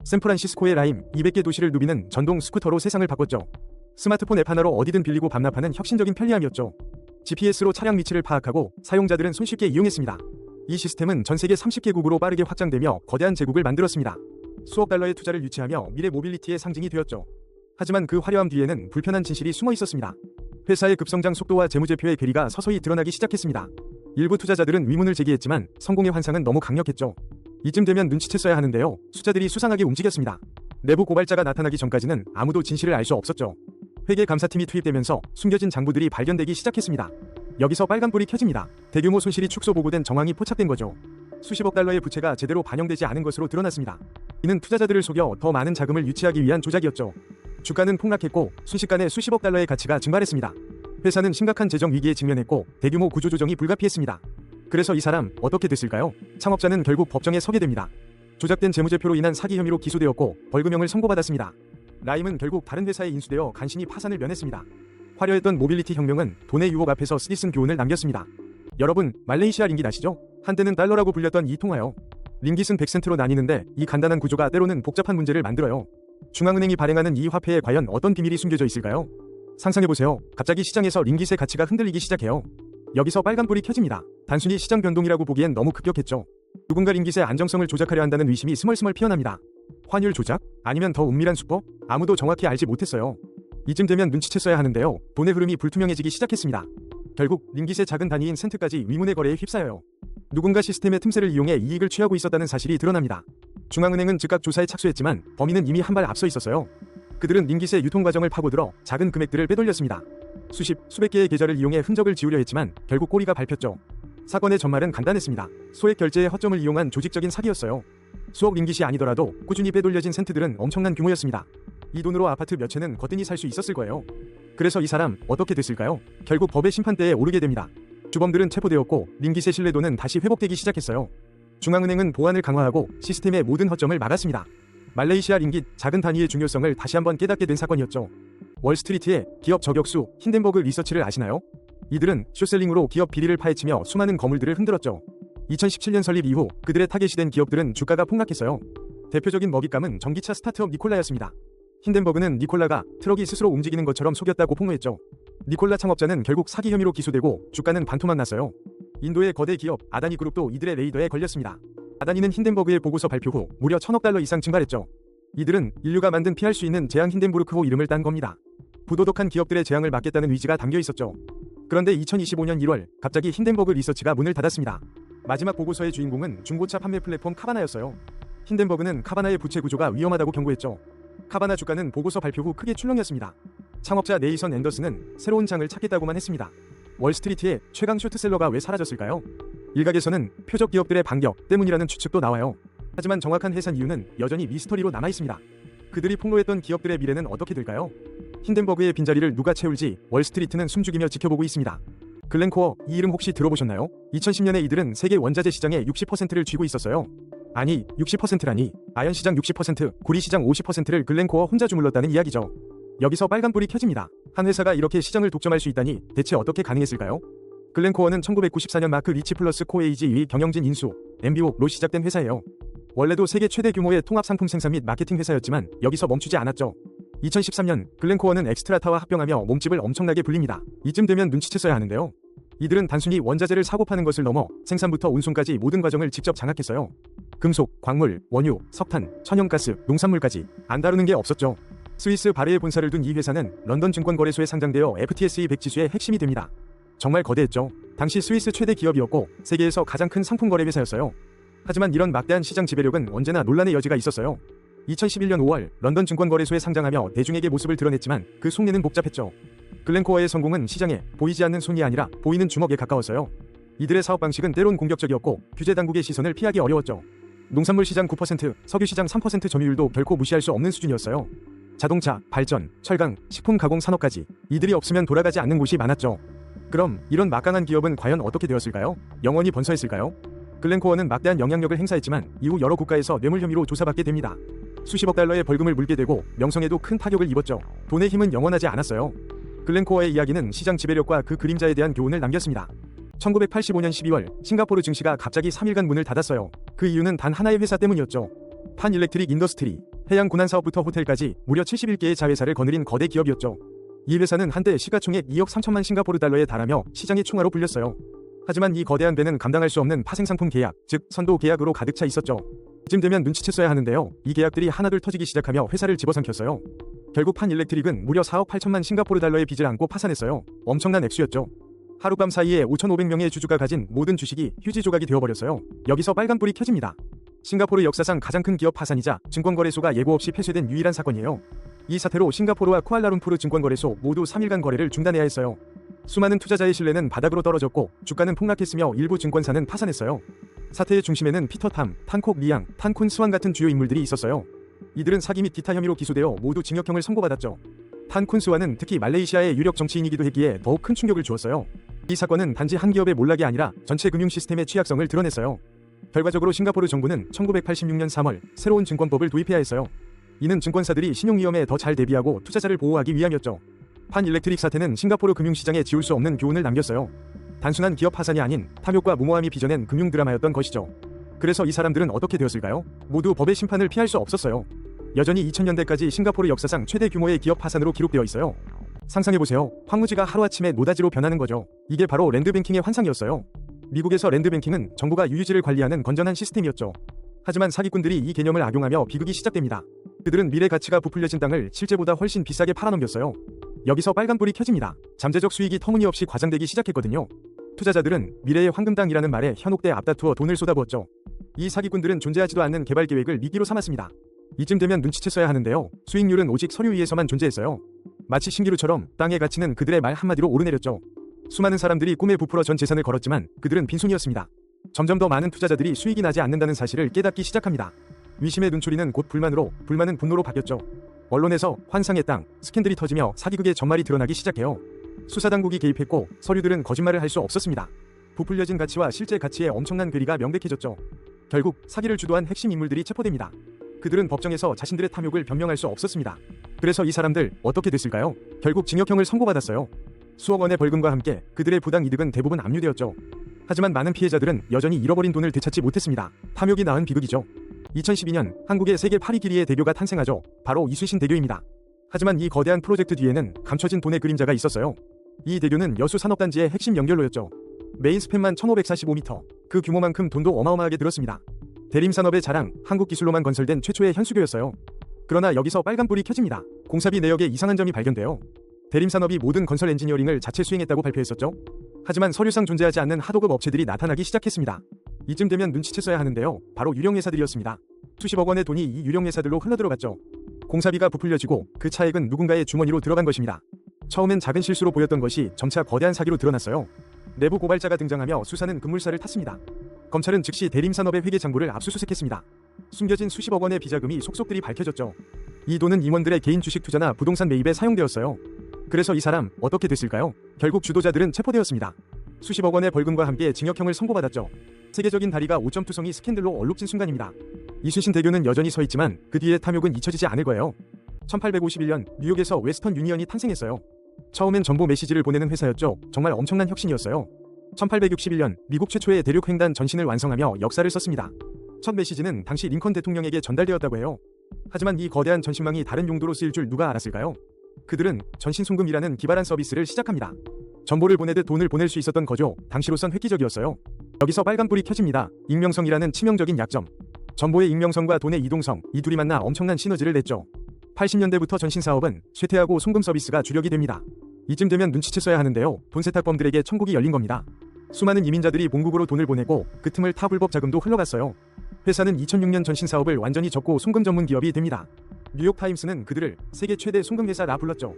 샌프란시스코의 라임 200개 도시를 누비는 전동 스쿠터로 세상을 바꿨죠. 스마트폰 앱 하나로 어디든 빌리고 반납하는 혁신적인 편리함이었죠. GPS로 차량 위치를 파악하고 사용자들은 손쉽게 이용했습니다. 이 시스템은 전 세계 30개국으로 빠르게 확장되며 거대한 제국을 만들었습니다. 수억 달러의 투자를 유치하며 미래 모빌리티의 상징이 되었죠. 하지만 그 화려함 뒤에는 불편한 진실이 숨어 있었습니다. 회사의 급성장 속도와 재무제표의 괴리가 서서히 드러나기 시작했습니다. 일부 투자자들은 위문을 제기했지만 성공의 환상은 너무 강력했죠. 이쯤 되면 눈치챘어야 하는데요. 숫자들이 수상하게 움직였습니다. 내부 고발자가 나타나기 전까지는 아무도 진실을 알 수 없었죠. 회계 감사팀이 투입되면서 숨겨진 장부들이 발견되기 시작했습니다. 여기서 빨간불이 켜집니다. 대규모 손실이 축소 보고된 정황이 포착된 거죠. 수십억 달러의 부채가 제대로 반영되지 않은 것으로 드러났습니다. 이는 투자자들을 속여 더 많은 자금을 유치하기 위한 조작이었죠. 주가는 폭락했고 순식간에 수십억 달러의 가치가 증발했습니다. 회사는 심각한 재정 위기에 직면했고 대규모 구조조정이 불가피했습니다. 그래서 이 사람 어떻게 됐을까요? 창업자는 결국 법정에 서게 됩니다. 조작된 재무제표로 인한 사기 혐의로 기소되었고 벌금형을 선고받았습니다. 라임은 결국 다른 회사에 인수되어 간신히 파산을 면했습니다. 화려했던 모빌리티 혁명은 돈의 유혹 앞에서 쓰디쓴 교훈을 남겼습니다. 여러분, 말레이시아 링깃 아시죠? 한때는 달러라고 불렸던 이 통화요. 링깃은 100센트로 나뉘는데 이 간단한 구조가 때로는 복잡한 문제를 만들어요. 중앙은행이 발행하는 이 화폐에 과연 어떤 비밀이 숨겨져 있을까요? 상상해보세요. 갑자기 시장에서 링깃의 가치가 흔들리기 시작해요. 여기서 빨간불이 켜집니다. 단순히 시장 변동이라고 보기엔 너무 급격했죠. 누군가 링깃의 안정성을 조작하려 한다는 의심이 스멀스멀 피어납니다. 환율 조작? 아니면 더 은밀한 수법? 아무도 정확히 알지 못했어요. 이쯤 되면 눈치챘어야 하는데요. 돈의 흐름이 불투명해지기 시작했습니다. 결국 링깃의 작은 단위인 센트까지 위문의 거래에 휩싸여요. 누군가 시스템의 틈새를 이용해 이익을 취하고 있었다는 사실이 드러납니다. 중앙은행은 즉각 조사에 착수했지만 범인은 이미 한 발 앞서 있었어요. 그들은 링깃의 유통 과정을 파고들어 작은 금액들을 빼돌렸습니다. 수백 개의 계좌를 이용해 흔적을 지우려 했지만 결국 꼬리가 밟혔죠. 사건의 전말은 간단했습니다. 소액 결제의 허점을 이용한 조직적인 사기였어요. 수억 링깃이 아니더라도 꾸준히 빼돌려진 센트들은 엄청난 규모였습니다. 이 돈으로 아파트 몇 채는 거뜬히 살 수 있었을 거예요. 그래서 이 사람 어떻게 됐을까요? 결국 법의 심판대에 오르게 됩니다. 주범들은 체포되었고 링깃의 신뢰도는 다시 회복되기 시작했어요. 중앙은행은 보안을 강화하고 시스템의 모든 허점을 막았습니다. 말레이시아 링깃 작은 단위의 중요성을 다시 한번 깨닫게 된 사건이었죠. 월스트리트의 기업 저격수 힌덴버그 리서치를 아시나요? 이들은 쇼셀링으로 기업 비리를 파헤치며 수많은 거물들을 흔들었죠. 2017년 설립 이후 그들의 타겟이 된 기업들은 주가가 폭락했어요. 대표적인 먹잇감은 전기차 스타트업 니콜라였습니다. 힌덴버그는 니콜라가 트럭이 스스로 움직이는 것처럼 속였다고 폭로했죠. 니콜라 창업자는 결국 사기 혐의로 기소되고 주가는 반토막 났어요. 인도의 거대 기업 아다니 그룹도 이들의 레이더에 걸렸습니다. 아다니는 힌덴버그의 보고서 발표 후 무려 1000억 달러 이상 증발했죠. 이들은 인류가 만든 피할 수 있는 재앙 힌덴부르크호 이름을 딴 겁니다. 부도덕한 기업들의 재앙을 막겠다는 의지가 담겨 있었죠. 그런데 2025년 1월 갑자기 힌덴버그 리서치가 문을 닫았습니다. 마지막 보고서의 주인공은 중고차 판매 플랫폼 카바나였어요. 힌덴버그는 카바나의 부채 구조가 위험하다고 경고했죠. 카바나 주가는 보고서 발표 후 크게 출렁였습니다. 창업자 네이선 앤더슨은 새로운 장을 찾겠다고만 했습니다. 월스트리트의 최강 쇼트셀러가 왜 사라졌을까요? 일각에서는 표적 기업들의 반격 때문이라는 추측도 나와요. 하지만 정확한 해산 이유는 여전히 미스터리로 남아있습니다. 그들이 폭로했던 기업들의 미래는 어떻게 될까요? 힌덴버그의 빈자리를 누가 채울지 월스트리트는 숨죽이며 지켜보고 있습니다. 글렌코어, 이 이름 혹시 들어보셨나요? 2010년에 이들은 세계 원자재 시장의 60%를 쥐고 있었어요. 아니, 60%라니. 아연 시장 60%, 구리 시장 50%를 글렌코어 혼자 주물렀다는 이야기죠. 여기서 빨간불이 켜집니다. 한 회사가 이렇게 시장을 독점할 수 있다니 대체 어떻게 가능했을까요? 글렌코어는 1994년 마크 리치 플러스 코에이지 2위 경영진 인수, MBO로 시작된 회사예요. 원래도 세계 최대 규모의 통합 상품 생산 및 마케팅 회사였지만 여기서 멈추지 않았죠. 2013년 글렌코어는 엑스트라타와 합병하며 몸집을 엄청나게 불립니다. 이쯤 되면 눈치챘어야 하는데요. 이들은 단순히 원자재를 사고 파는 것을 넘어 생산부터 운송까지 모든 과정을 직접 장악했어요. 금속, 광물, 원유, 석탄, 천연가스, 농산물까지 안 다루는 게 없었죠. 스위스 바레에 본사를 둔 이 회사는 런던 증권거래소에 상장되어 FTSE 100 지수의 핵심이 됩니다. 정말 거대했죠. 당시 스위스 최대 기업이었고 세계에서 가장 큰 상품 거래 회사였어요. 하지만 이런 막대한 시장 지배력은 언제나 논란의 여지가 있었어요. 2011년 5월 런던 증권거래소에 상장하며 대중에게 모습을 드러냈지만 그 속내는 복잡했죠. 글렌코어의 성공은 시장에 보이지 않는 손이 아니라 보이는 주먹에 가까웠어요. 이들의 사업 방식은 때론 공격적이었고 규제 당국의 시선을 피하기 어려웠죠. 농산물 시장 9%, 석유 시장 3% 점유율도 결코 무시할 수 없는 수준이었어요. 자동차, 발전, 철강, 식품 가공 산업까지 이들이 없으면 돌아가지 않는 곳이 많았죠. 그럼 이런 막강한 기업은 과연 어떻게 되었을까요? 영원히 번성했을까요? 글렌코어는 막대한 영향력을 행사했지만 이후 여러 국가에서 뇌물 혐의로 조사받게 됩니다. 수십억 달러의 벌금을 물게 되고 명성에도 큰 타격을 입었죠. 돈의 힘은 영원하지 않았어요. 글렌코어의 이야기는 시장 지배력과 그 그림자에 대한 교훈을 남겼습니다. 1985년 12월 싱가포르 증시가 갑자기 3일간 문을 닫았어요. 그 이유는 단 하나의 회사 때문이었죠. 판 일렉트릭 인더스트리. 해양 군안 사업부터 호텔까지 무려 71개의 자회사를 거느린 거대 기업이었죠. 이 회사는 한때 시가총액 2억 3천만 싱가포르 달러에 달하며 시장의 총화로 불렸어요. 하지만 이 거대한 배는 감당할 수 없는 파생상품 계약, 즉 선도 계약으로 가득 차 있었죠. 이쯤 되면 눈치챘어야 하는데요. 이 계약들이 하나둘 터지기 시작하며 회사를 집어삼켰어요. 결국 판 일렉트릭은 무려 4억 8천만 싱가포르 달러의 빚을 안고 파산했어요. 엄청난 액수였죠. 하룻밤 사이에 5,500명의 주주가 가진 모든 주식이 휴지 조각이 되어버렸어요. 여기서 빨간불이 켜집니다. 싱가포르 역사상 가장 큰 기업 파산이자 증권거래소가 예고 없이 폐쇄된 유일한 사건이에요. 이 사태로 싱가포르와 쿠알라룸푸르 증권거래소 모두 3일간 거래를 중단해야 했어요. 수많은 투자자의 신뢰는 바닥으로 떨어졌고 주가는 폭락했으며 일부 증권사는 파산했어요. 사태의 중심에는 피터 탐, 탄콕 리앙, 탄쿤 스완 같은 주요 인물들이 있었어요. 이들은 사기 및 기타 혐의로 기소되어 모두 징역형을 선고받았죠. 탄쿤 스완은 특히 말레이시아의 유력 정치인이기도 했기에 더욱 큰 충격을 주었어요. 이 사건은 단지 한 기업의 몰락이 아니라 전체 금융 시스템의 취약성을 드러냈어요. 결과적으로 싱가포르 정부는 1986년 3월 새로운 증권법을 도입해야 했어요. 이는 증권사들이 신용위험에 더 잘 대비하고 투자자를 보호하기 위함이었죠. 판 일렉트릭 사태는 싱가포르 금융시장에 지울 수 없는 교훈을 남겼어요. 단순한 기업 파산이 아닌 탐욕과 무모함이 빚어낸 금융 드라마였던 것이죠. 그래서 이 사람들은 어떻게 되었을까요? 모두 법의 심판을 피할 수 없었어요. 여전히 2000년대까지 싱가포르 역사상 최대 규모의 기업 파산으로 기록되어 있어요. 상상해보세요. 황무지가 하루아침에 노다지로 변하는 거죠. 이게 바로 랜드뱅킹의 환상이었어요. 미국에서 랜드뱅킹은 정부가 유유지를 관리하는 건전한 시스템이었죠. 하지만 사기꾼들이 이 개념을 악용하며 비극이 시작됩니다. 그들은 미래 가치가 부풀려진 땅을 실제보다 훨씬 비싸게 팔아넘겼어요. 여기서 빨간불이 켜집니다. 잠재적 수익이 터무니없이 과장되기 시작했거든요. 투자자들은 미래의 황금땅이라는 말에 현혹돼 앞다투어 돈을 쏟아부었죠. 이 사기꾼들은 존재하지도 않는 개발 계획을 미끼로 삼았습니다. 이쯤 되면 눈치챘어야 하는데요. 수익률은 오직 서류 위에서만 존재했어요. 마치 신기루처럼 땅의 가치는 그들의 말 한마디로 오르내렸죠. 수많은 사람들이 꿈에 부풀어 전 재산을 걸었지만 그들은 빈손이었습니다. 점점 더 많은 투자자들이 수익이 나지 않는다는 사실을 깨닫기 시작합니다. 위심의 눈초리는 곧 불만으로, 불만은 분노로 바뀌었죠. 언론에서 환상의 땅, 스캔들이 터지며 사기극의 전말이 드러나기 시작해요. 수사당국이 개입했고 서류들은 거짓말을 할 수 없었습니다. 부풀려진 가치와 실제 가치의 엄청난 괴리가 명백해졌죠. 결국 사기를 주도한 핵심 인물들이 체포됩니다. 그들은 법정에서 자신들의 탐욕을 변명할 수 없었습니다. 그래서 이 사람들 어떻게 됐을까요? 결국 징역형을 선고받았어요. 수억 원의 벌금과 함께 그들의 부당 이득은 대부분 압류되었죠. 하지만 많은 피해자들은 여전히 잃어버린 돈을 되찾지 못했습니다. 탐욕이 낳은 비극이죠. 2012년 한국의 세계 8위 길이의 대교가 탄생하죠. 바로 이순신 대교입니다. 하지만 이 거대한 프로젝트 뒤에는 감춰진 돈의 그림자가 있었어요. 이 대교는 여수 산업단지의 핵심 연결로였죠. 메인 스팬만 1545m, 그 규모만큼 돈도 어마어마하게 들었습니다. 대림산업의 자랑, 한국 기술로만 건설된 최초의 현수교였어요. 그러나 여기서 빨간불이 켜집니다. 공사비 내역에 이상한 점이 발견돼요. 대림산업이 모든 건설 엔지니어링을 자체 수행했다고 발표했었죠. 하지만 서류상 존재하지 않는 하도급 업체들이 나타나기 시작했습니다. 이쯤 되면 눈치챘어야 하는데요. 바로 유령회사들이었습니다. 수십억 원의 돈이 이 유령회사들로 흘러들어갔죠. 공사비가 부풀려지고 그 차액은 누군가의 주머니로 들어간 것입니다. 처음엔 작은 실수로 보였던 것이 점차 거대한 사기로 드러났어요. 내부 고발자가 등장하며 수사는 급물살을 탔습니다. 검찰은 즉시 대림산업의 회계장부를 압수수색했습니다. 숨겨진 수십억 원의 비자금이 속속들이 밝혀졌죠. 이 돈은 임원들의 개인 주식 투자나 부동산 매입에 사용되었어요. 그래서 이 사람 어떻게 됐을까요? 결국 주도자들은 체포되었습니다. 수십억 원의 벌금과 함께 징역형을 선고받았죠. 세계적인 다리가 5.2성이 스캔들로 얼룩진 순간입니다. 이순신 대교는 여전히 서 있지만 그 뒤에 탐욕은 잊혀지지 않을 거예요. 1851년 뉴욕에서 웨스턴 유니언이 탄생했어요. 처음엔 정보 메시지를 보내는 회사였죠. 정말 엄청난 혁신이었어요. 1861년 미국 최초의 대륙 횡단 전신을 완성하며 역사를 썼습니다. 첫 메시지는 당시 링컨 대통령에게 전달되었다고 해요. 하지만 이 거대한 전신망이 다른 용도로 쓰일 줄 누가 알았을까요? 그들은 전신 송금이라는 기발한 서비스를 시작합니다. 정보를 보내듯 돈을 보낼 수 있었던 거죠. 당시로선 획기적이었어요. 여기서 빨간불이 켜집니다. 익명성이라는 치명적인 약점. 정보의 익명성과 돈의 이동성, 이 둘이 만나 엄청난 시너지를 냈죠. 80년대부터 전신 사업은 쇠퇴하고 송금 서비스가 주력이 됩니다. 이쯤 되면 눈치챘어야 하는데요. 돈 세탁범들에게 천국이 열린 겁니다. 수많은 이민자들이 본국으로 돈을 보내고 그 틈을 타 불법 자금도 흘러갔어요. 회사는 2006년 전신 사업을 완전히 접고 송금 전문 기업이 됩니다. 뉴욕타임스는 그들을 세계 최대 송금회사라 불렀죠.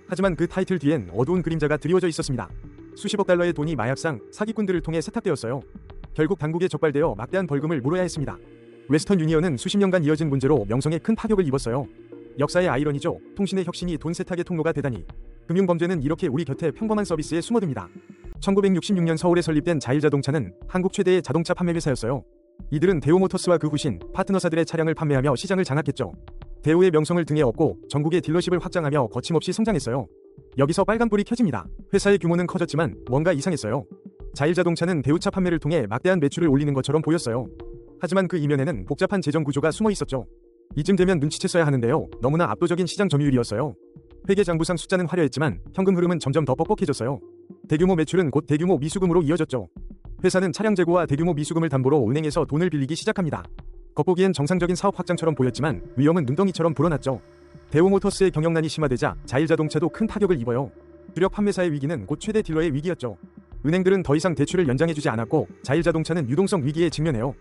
하지만 그 타이틀 뒤엔 어두운 그림자가 드리워져 있었습니다. 수십억 달러의 돈이 마약상 사기꾼들을 통해 세탁되었어요. 결국 당국에 적발되어 막대한 벌금을 물어야 했습니다. 웨스턴 유니언은 수십 년간 이어진 문제로 명성에 큰 타격을 입었어요. 역사의 아이러니죠. 통신의 혁신이 돈 세탁의 통로가 되다니. 금융범죄는 이렇게 우리 곁에 평범한 서비스에 숨어듭니다. 1966년 서울에 설립된 자일자동차는 한국 최대의 자동차 판매 회사였어요. 이들은 대우모터스와 그 후신 파트너사들의 차량을 판매하며 시장을 장악했죠. 대우의 명성을 등에 업고 전국의 딜러십을 확장하며 거침없이 성장했어요. 여기서 빨간불이 켜집니다. 회사의 규모는 커졌지만 뭔가 이상했어요. 자일자동차는 대우차 판매를 통해 막대한 매출을 올리는 것처럼 보였어요. 하지만 그 이면에는 복잡한 재정 구조가 숨어 있었죠. 이쯤 되면 눈치챘어야 하는데요. 너무나 압도적인 시장 점유율이었어요. 회계장부상 숫자는 화려했지만 현금 흐름은 점점 더 뻑뻑해졌어요. 대규모 매출은 곧 대규모 미수금으로 이어졌죠. 회사는 차량 재고와 대규모 미수금을 담보로 은행에서 돈을 빌리기 시작합니다. 겉보기엔 정상적인 사업 확장처럼 보였지만 위험은 눈덩이처럼 불어났죠. 대우모터스의 경영난이 심화되자 자일자동차도 큰 타격을 입어요. 주력 판매사의 위기는 곧 최대 딜러의 위기였죠. 은행들은 더 이상 대출을 연장해주지 않았고 자일자동차는 유동성 위기에 직면해요.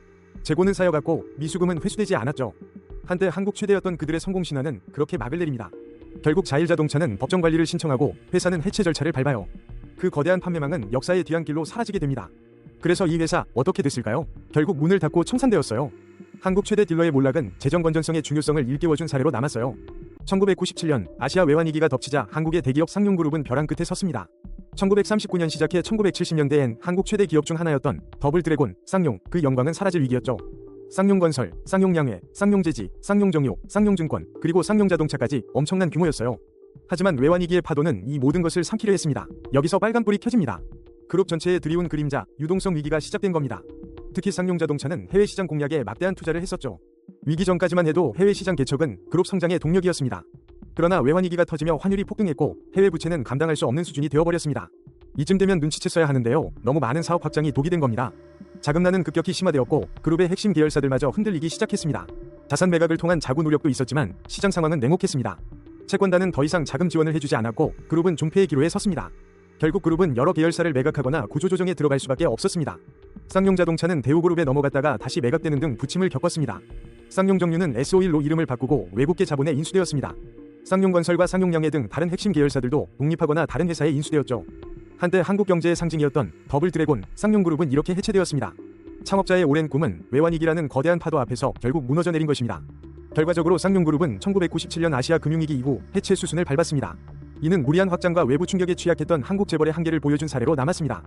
재고는 쌓여갔고 미수금은 회수되지 않았죠. 한때 한국 최대였던 그들의 성공 신화는 그렇게 막을 내립니다. 결국 자일자동차는 법정 관리를 신청하고 회사는 해체 절차를 밟아요. 그 거대한 판매망은 역사의 뒤안길로 사라지게 됩니다. 그래서 이 회사 어떻게 됐을까요? 결국 문을 닫고 청산되었어요. 한국 최대 딜러의 몰락은 재정 건전성의 중요성을 일깨워준 사례로 남았어요. 1997년 아시아 외환위기가 덮치자 한국의 대기업 쌍용그룹은 벼랑 끝에 섰습니다. 1939년 시작해 1970년대엔 한국 최대 기업 중 하나였던 더블드래곤, 쌍용, 그 영광은 사라질 위기였죠. 쌍용건설, 쌍용양해, 쌍용재지, 쌍용정유, 쌍용증권, 그리고 쌍용자동차까지 엄청난 규모였어요. 하지만 외환위기의 파도는 이 모든 것을 삼키려 했습니다. 여기서 빨간불이 켜집니다. 그룹 전체에 드리운 그림자, 유동성 위기가 시작된 겁니다. 특히 쌍용자동차는 해외 시장 공략에 막대한 투자를 했었죠. 위기 전까지만 해도 해외 시장 개척은 그룹 성장의 동력이었습니다. 그러나 외환위기가 터지며 환율이 폭등했고 해외 부채는 감당할 수 없는 수준이 되어버렸습니다. 이쯤 되면 눈치챘어야 하는데요. 너무 많은 사업 확장이 독이 된 겁니다. 자금난은 급격히 심화되었고 그룹의 핵심 계열사들마저 흔들리기 시작했습니다. 자산 매각을 통한 자구 노력도 있었지만 시장 상황은 냉혹했습니다. 채권단은 더 이상 자금 지원을 해주지 않았고 그룹은 존폐의 기로에 섰습니다. 결국 그룹은 여러 계열사를 매각하거나 구조조정에 들어갈 수밖에 없었습니다. 쌍용자동차는 대우그룹에 넘어갔다가 다시 매각되는 등 부침을 겪었습니다. 쌍용정유는 S51로 이름을 바꾸고 외국계 자본에 인수되었습니다. 쌍용건설과 쌍용양해 등 다른 핵심 계열사들도 독립하거나 다른 회사에 인수되었죠. 한때 한국 경제의 상징이었던 더블드래곤, 쌍용그룹은 이렇게 해체되었습니다. 창업자의 오랜 꿈은 외환위기라는 거대한 파도 앞에서 결국 무너져 내린 것입니다. 결과적으로 쌍용그룹은 1997년 아시아 금융위기 이후 해체 수순을 밟았습니다. 이는 무리한 확장과 외부 충격에 취약했던 한국 재벌의 한계를 보여준 사례로 남았습니다.